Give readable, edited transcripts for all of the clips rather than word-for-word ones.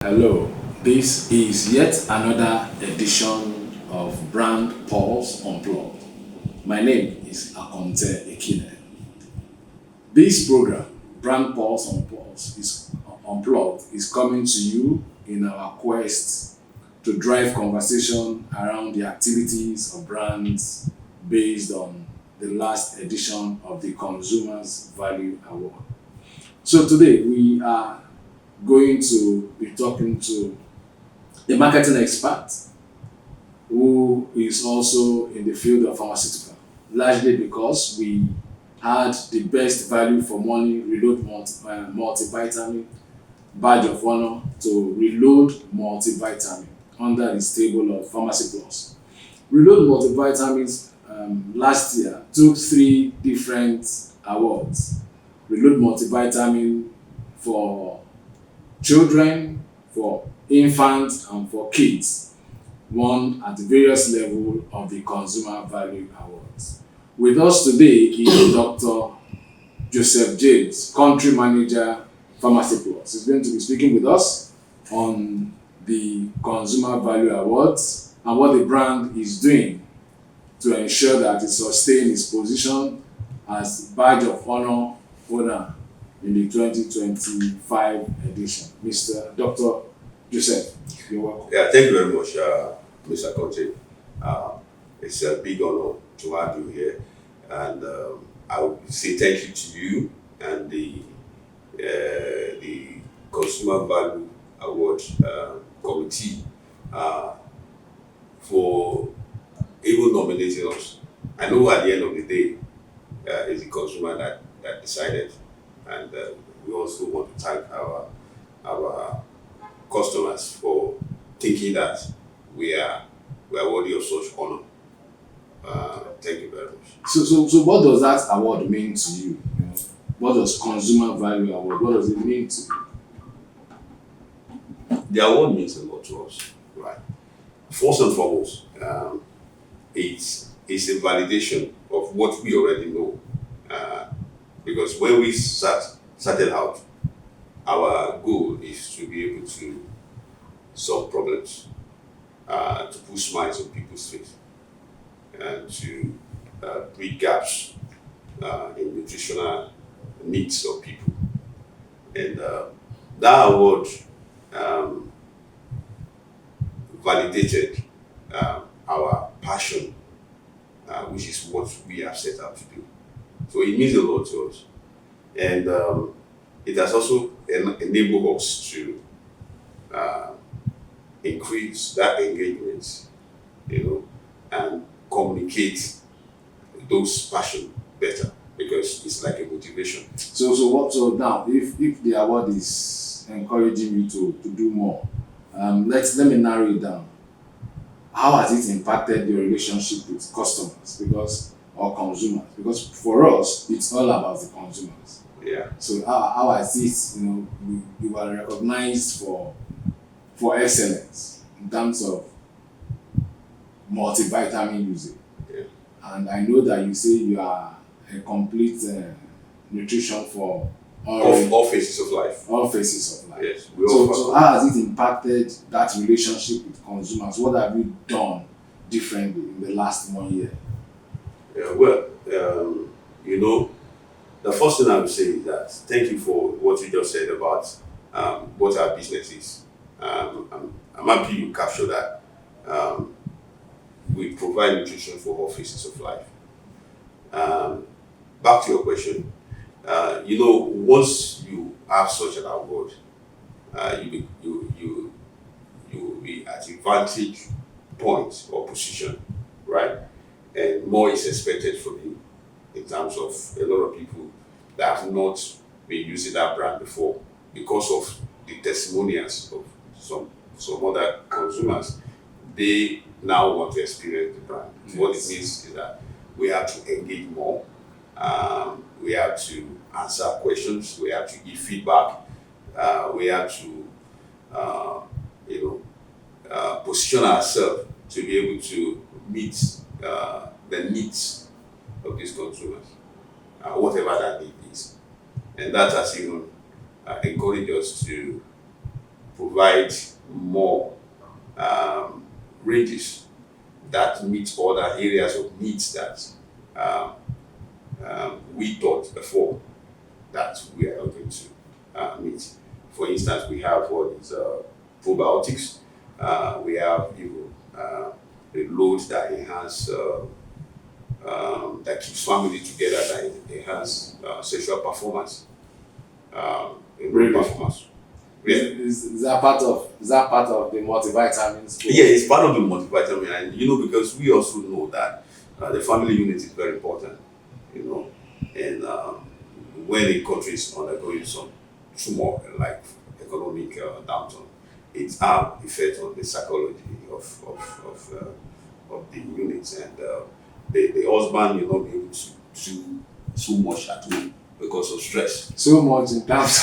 Hello, this is yet another edition of Brand Pulse Unplugged. My name is Akonte Ekine. This program, Brand Pulse Unplugged, is coming to you in our quest to drive conversation around the activities of brands based on the last edition of the Consumers Value Award. So today we are going to be talking to a marketing expert who is also in the field of pharmaceutical, largely because we had the best value for money reload multivitamin badge of honor to reload multivitamin under the stable of Pharmacy Plus. Reload multivitamins last year took three different awards. Reload multivitamin for children, for infants, and for kids, won at the various level of the Consumer Value Awards. With us today is Dr. Joseph James, Country Manager, Pharmacy Plus. He's going to be speaking with us on the Consumer Value Awards and what the brand is doing to ensure that it sustains its position as badge of honor owner in the 2025 edition. Mr. Dr. Joseph, you're welcome. Yeah, thank you very much, Mr. Conte. It's a big honor to have you here, and I will say thank you to you and the Consumer Value Award Committee for even nominating us. I know at the end of the day, it's the consumer that decided, and we also want to thank our customers for thinking that we are worthy of such honor. Thank you very much. So what does that award mean to you? What does Consumer Value Award, what does it mean to you? The award means a lot to us, right? First and foremost, it's a validation of what we already know. Because when we started out, our goal is to be able to solve problems, to put smiles on people's face, and to bridge gaps in nutritional needs of people. And that award validated our passion, which is what we have set out to do. So it means a lot to us. And it has also enabled us to increase that engagement, and communicate those passion better, because it's like a motivation. So now, if the award is encouraging you to do more, let me narrow it down. How has it impacted your relationship with customers or consumers? Because for us, it's all about the consumers. Yeah. So how has it, you are recognized for excellence in terms of multivitamin usage. Yeah. And I know that you say you are a complete nutrition for All phases of life. all phases of life. Yes. So how has it impacted that relationship with consumers? What have you done differently in the last 1 year? Yeah, well, the first thing I would say is that thank you for what you just said about what our business is. I'm happy you capture that. We provide nutrition for all phases of life. Back to your question, once you have such an award, you will be at a vantage point or position, right? And more is expected from you in terms of a lot of people that have not been using that brand before because of the testimonials of some other consumers. They now want to experience the brand. Yes. What it means is that we have to engage more. We have to answer questions. We have to give feedback. We have to, position ourselves to be able to meet the needs of these consumers, whatever that need is. And that has even encouraged us to provide more ranges that meet other areas of needs that um, we thought before that we are not going to meet. For instance, we have all these probiotics. We have even the loads that enhance, that keeps family together, that enhance sexual performance, Really? performance. Yeah. Is that part of the multivitamins? Yeah, it's part of the multivitamin, and because we also know that the family unit is very important, and when a country is undergoing some turmoil like economic downturn, it has effect on the psychology of the units, and the husband will not be able to do so much at home because of stress. So much in terms.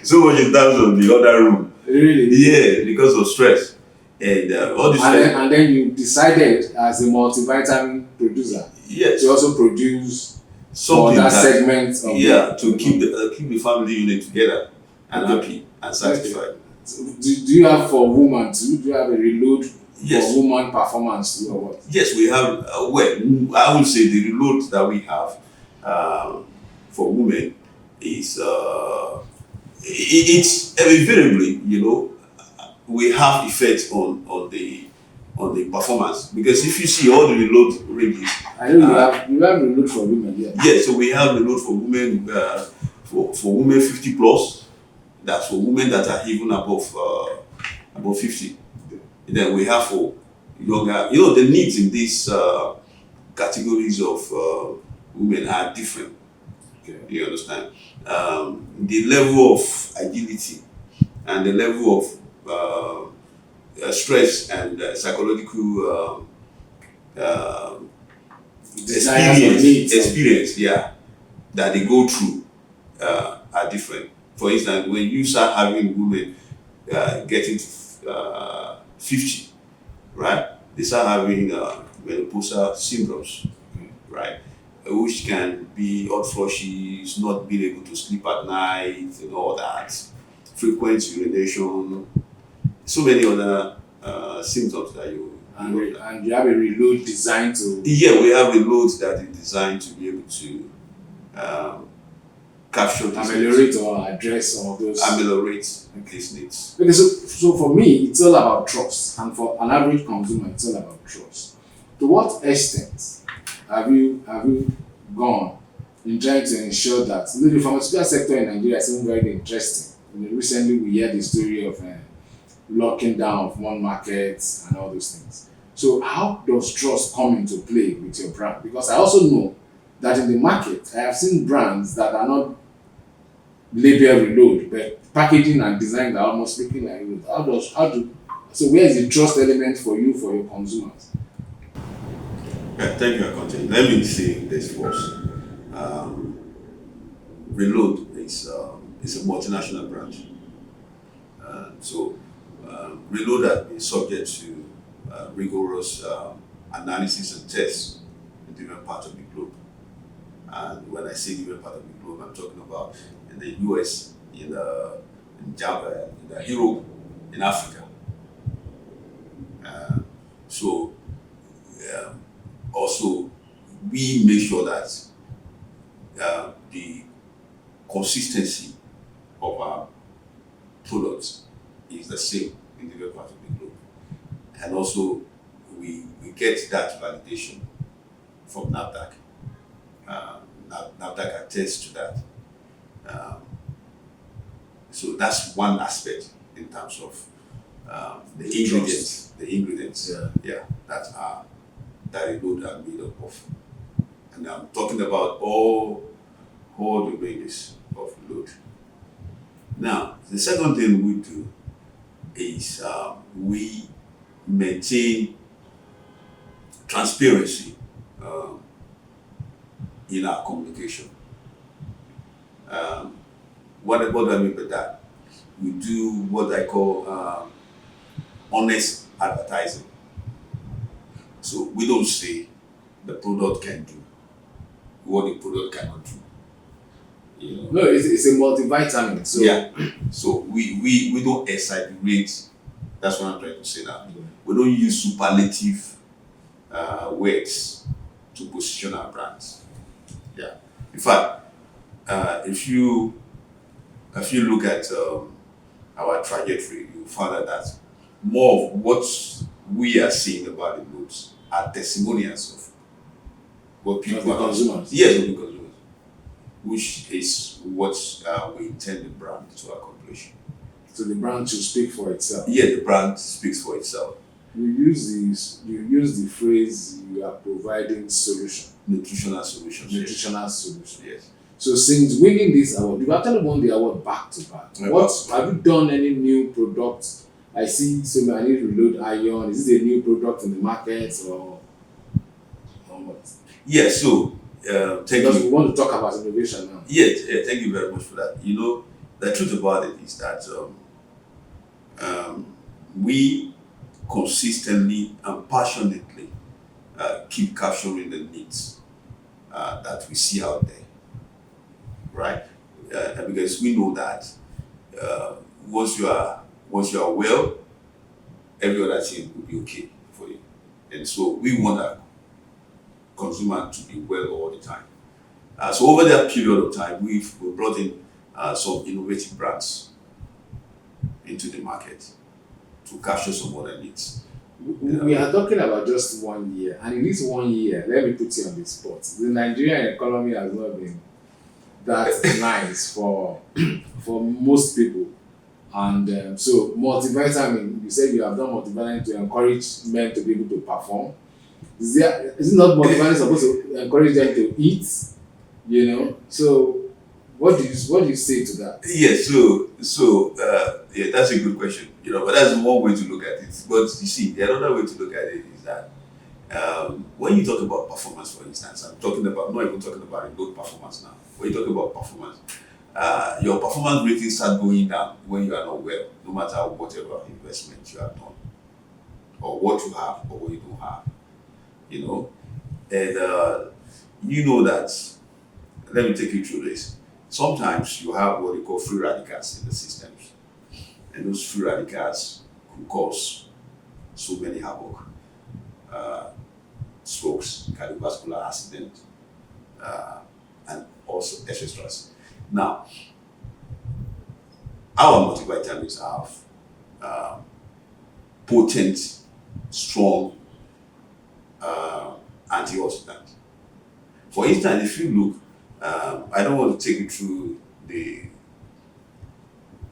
So much in terms of the other room. Really? Yeah, because of stress. And all this And then you decided as a multivitamin producer yes, to also produce for something that segment of to keep the family unit together and Okay. happy and satisfied. do you have for woman too? Do you have a reload Yes. for woman performance too, or what? Yes, we have. I would say the reload that we have for women is it's invariably, we have effect on the performance, because if you see all the reload ranges. I know you have reload for women, yeah. Yeah, so we have reload for women, for women 50 plus. That's for women that are even above 50. Then we have for younger. The needs in these categories of women are different. Okay. You understand? The level of agility and the level of stress and psychological Desires or needs. experience, yeah, that they go through are different. For instance, when you start having women getting to 50, right? They start having menopausal syndromes, right? Which can be hot flushes, not being able to sleep at night, and all that, frequent urination, so many other symptoms that you. And you have a reload designed to Yeah, we have reloads that is designed to be able to capture these ameliorate or address some of those. ameliorate these needs. Okay, so for me, it's all about trust, and for an average consumer, it's all about trust. To what extent have you gone in trying to ensure that the pharmaceutical sector in Nigeria is even very interesting? Recently, we heard the story of locking down of one market and all those things. So, how does trust come into play with your brand? Because I also know that in the market, I have seen brands that are not label reload, but packaging and design are almost looking like reload. So where is the trust element for you, for your consumers? Yeah, thank you, Akonte. Let me say this first. Reload is a multinational brand. So Reload has been subject to rigorous analysis and tests in different parts of the globe. And when I say different part of the globe, I'm talking about in the US, in Europe, in Africa. So also we make sure that the consistency of our products is the same in different parts of the globe. And also we get that validation from NAFDAC. NAFDAC attests to that. So that's one aspect in terms of the ingredients. The ingredients, that Reload are made up of. And I'm talking about all the ranges of Reload. Now, the second thing we do is we maintain transparency in our communication. What do I mean by that? We do what I call honest advertising. So we don't say the product can do what the product cannot do. You know. No, it's a multivitamin. So Yeah. So we don't exaggerate. That's what I'm trying to say now. We don't use superlative words to position our brands. Yeah. In fact, if you look at our trajectory, you find out that more of what we are saying about the goods are testimonials of what people the are consumers. Yes, of the consumers, which is what we intend the brand to accomplish. So the brand should speak for itself. Yeah, the brand speaks for itself. You use the phrase you are providing solution. Nutritional solutions. Nutritional solution. Yes. So since winning this award, you've actually won the award back to back. Yeah, What back to have you done any new products? I see so I need to reload iron. Is this a new product in the market or what? Yeah, so thank Because we you. want to talk about innovation now. Yes, thank you very much for that. The truth about it is that we consistently and passionately keep capturing the needs that we see out there, right? Because we know that once you are well, every other thing will be okay for you, and so we want our consumer to be well all the time. So over that period of time, we brought in some innovative brands into the market to capture some other needs. We are talking about just 1 year, and in this 1 year, let me put you on the spot. The Nigerian economy has not been that nice for most people, and so multivitamin. You said you have done multivitamin to encourage men to be able to perform. Is it not multivitamin supposed to encourage them to eat? So what do you say to that? Yes, yeah, that's a good question. But that's one way to look at it. But you see, the other way to look at it is that when you talk about performance, for instance, not even talking about a good performance now. When you talk about performance, your performance ratings start going down when you are not well, no matter whatever investment you have done, or what you have, or what you don't have. And you know that. Let me take you through this. Sometimes you have what they call free radicals in the systems, and those free radicals could cause so many havoc, strokes, cardiovascular accident, and also etc. Now, our multivitamins have potent, strong antioxidant. For instance, if you look, I don't want to take you through the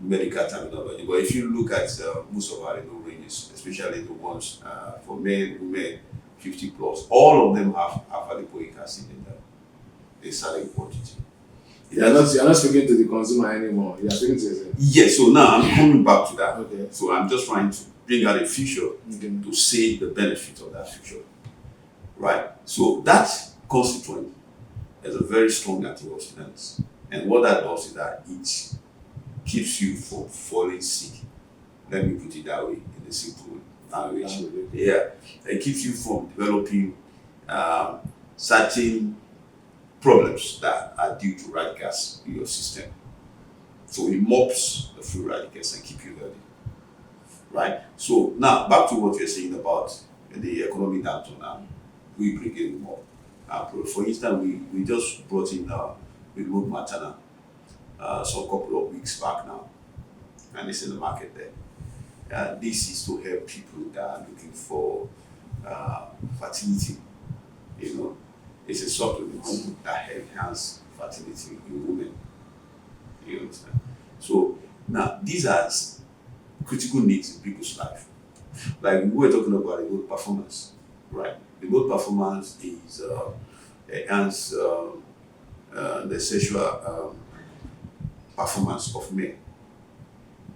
medical terminology, but if you look at most of our ranges, especially the ones for men, women, 50 plus, all of them have alpha-lipoic acid in them. A certain quantity. You're not speaking to the consumer anymore. You're speaking to yourself. Yes, so now I'm coming back to that. Okay. So I'm just trying to bring out a feature Okay. to say the benefit of that feature. Right? So that constituent is a very strong antioxidant. And what that does is that it keeps you from falling sick. Let me put it that way in a simple language. Yeah. It keeps you from developing certain problems that are due to radicals in your system. So it mops the free radicals and keep you healthy. Right? So now back to what you're saying about the economic downturn now. We bring in more. For instance, we just brought in remote maternal some couple of weeks back now, and it's in the market there. This is to help people that are looking for fertility. It's a supplement that enhances fertility in women. You understand? So now these are critical needs in people's life. Like we were talking about the good performance, right? The good performance is enhance the sexual performance of men,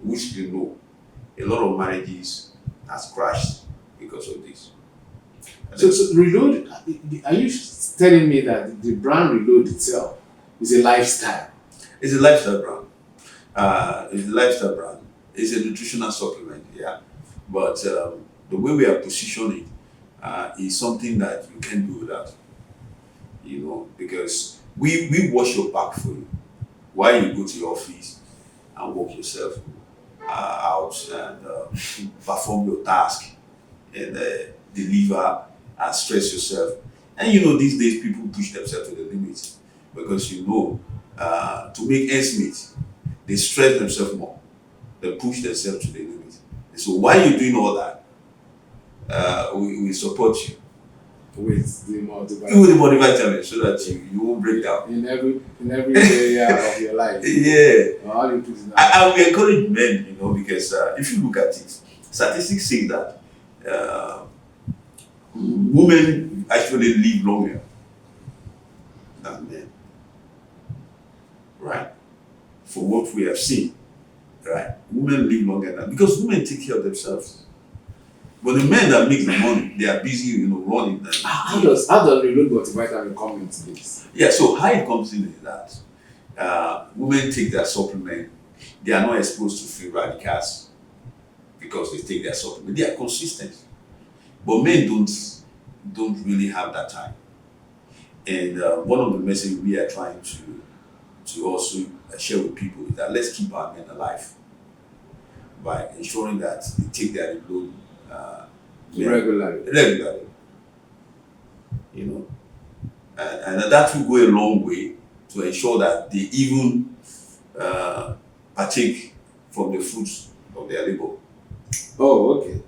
which a lot of marriages has crashed because of this. So Reload, are you telling me that the brand Reload itself is a lifestyle? It's a lifestyle brand. It's a lifestyle brand. It's a nutritional supplement, yeah. But the way we are positioning is something that you can't do without. Because we wash your back for you. while you go to your office and work yourself out and perform your task and deliver and stress yourself. And these days people push themselves to the limit because to make ends meet, they stress themselves more. They push themselves to the limit. And so while you're doing all that, we support you with the multivitamin. with the multivitamin so that you won't break down. In every area of your life. Yeah. How you put it I will encourage men, because if you look at it, statistics say that women actually live longer than men. Right? For what we have seen, right? Women live longer than because women take care of themselves. But the men that make the money, they are busy, running. How does reload multivitamin come into this? Yeah, so how it comes in is that women take their supplement. They are not exposed to free radicals because they take their supplement. They are consistent. But men don't really have that time. And one of the messages we are trying to also share with people is that let's keep our men alive by ensuring that they take their reload regularly. And that will go a long way to ensure that they even partake from the fruits of their labor. Oh, okay.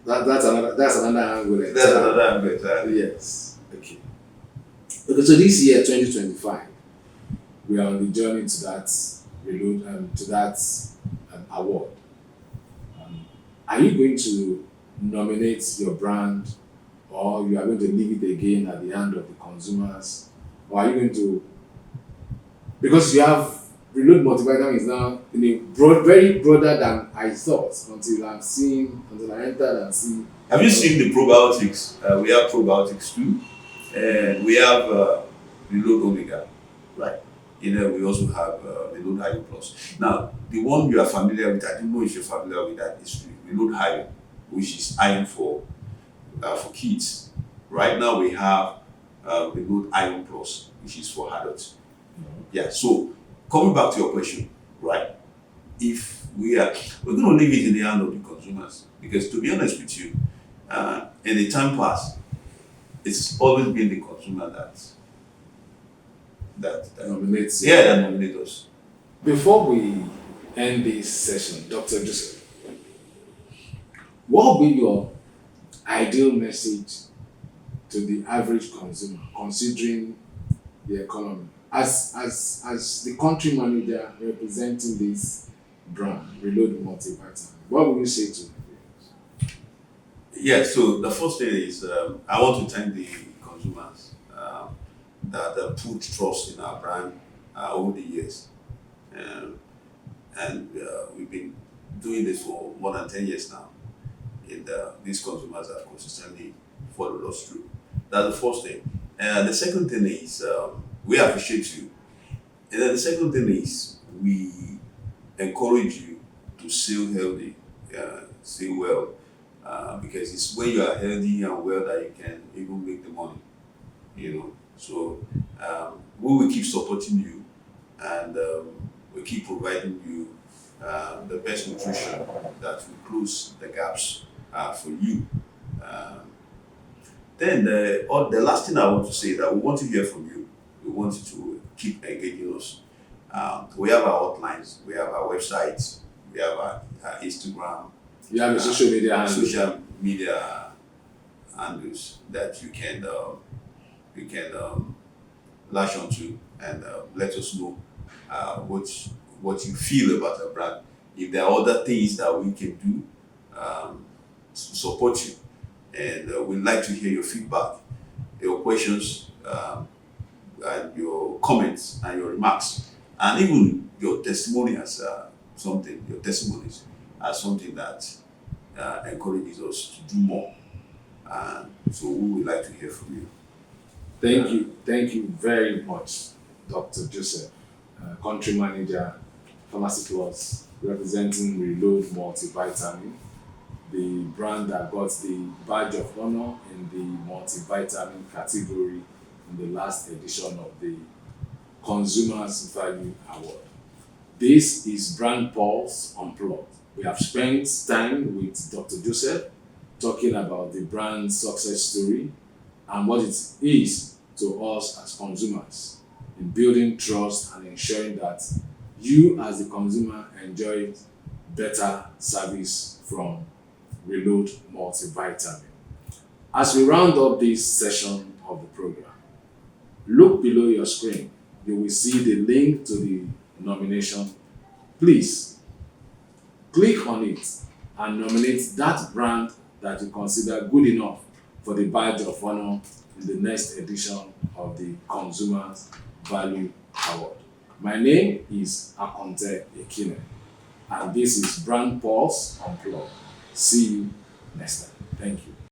That's another angle. That's another angle. Yes. Okay. So this year, 2025, we are on the journey to that reload to that award. Are you going to nominate your brand, or you are going to leave it again at the hand of the consumers, or are you going to, because you have reload multivitamin is now in a very broader than I thought until I entered and see. Have you seen the probiotics? We have probiotics too, and we have reload omega, right? We also have reload iron plus. Now, the one you are familiar with, I don't know if you're familiar with that, is reload iron, which is iron for kids. Right now we have reload iron plus, which is for adults. Yeah. So coming back to your question, right? If we're going to leave it in the hand of the consumers, because to be honest with you, in the time past, it's always been the consumer that Nominates. that nominate us. Before we end this session, Dr. Joseph, what will be your ideal message to the average consumer, considering the economy? As the country manager representing this brand, Reload Multivitamin, what will you say to them? Yeah, so the first thing is I want to thank the consumers that put trust in our brand over the years. And we've been doing this for more than 10 years now. And these consumers have consistently followed us through. That's the first thing. And the second thing is we appreciate you. And then the second thing is we encourage you to stay healthy, stay well, because it's when you are healthy and well that you can even make the money, So we will keep supporting you, and we keep providing you the best nutrition that will close the gaps for you. Then the last thing I want to say is that we want to hear from you. We want you to keep engaging us. We have our hotlines, we have our website, we have our Instagram. You have a social media handles that you can lash onto and let us know what you feel about our brand. If there are other things that we can do to support you, and we'd like to hear your feedback, your questions, and your comments and your remarks, and even your testimonies are something that encourages us to do more. So we would like to hear from you. Thank you very much, Dr. Joseph, Country Manager, Pharmacy Plus, representing Reload Multivitamin, the brand that got the badge of honor in the multivitamin category in the last edition of the Consumers Value Award. This is Brand Pulse Unplugged. We have spent time with Dr. Joseph talking about the brand success story and what it is to us as consumers in building trust and ensuring that you as the consumer enjoy better service from Reload Multivitamin. As we round up this session of the program, look below your screen. You will see the link to the nomination. Please click on it and nominate that brand that you consider good enough for the badge of honor in the next edition of the Consumers Value Award. My name is Akonte Ekine, and this is Brand Pulse Unplugged. See you next time. Thank you.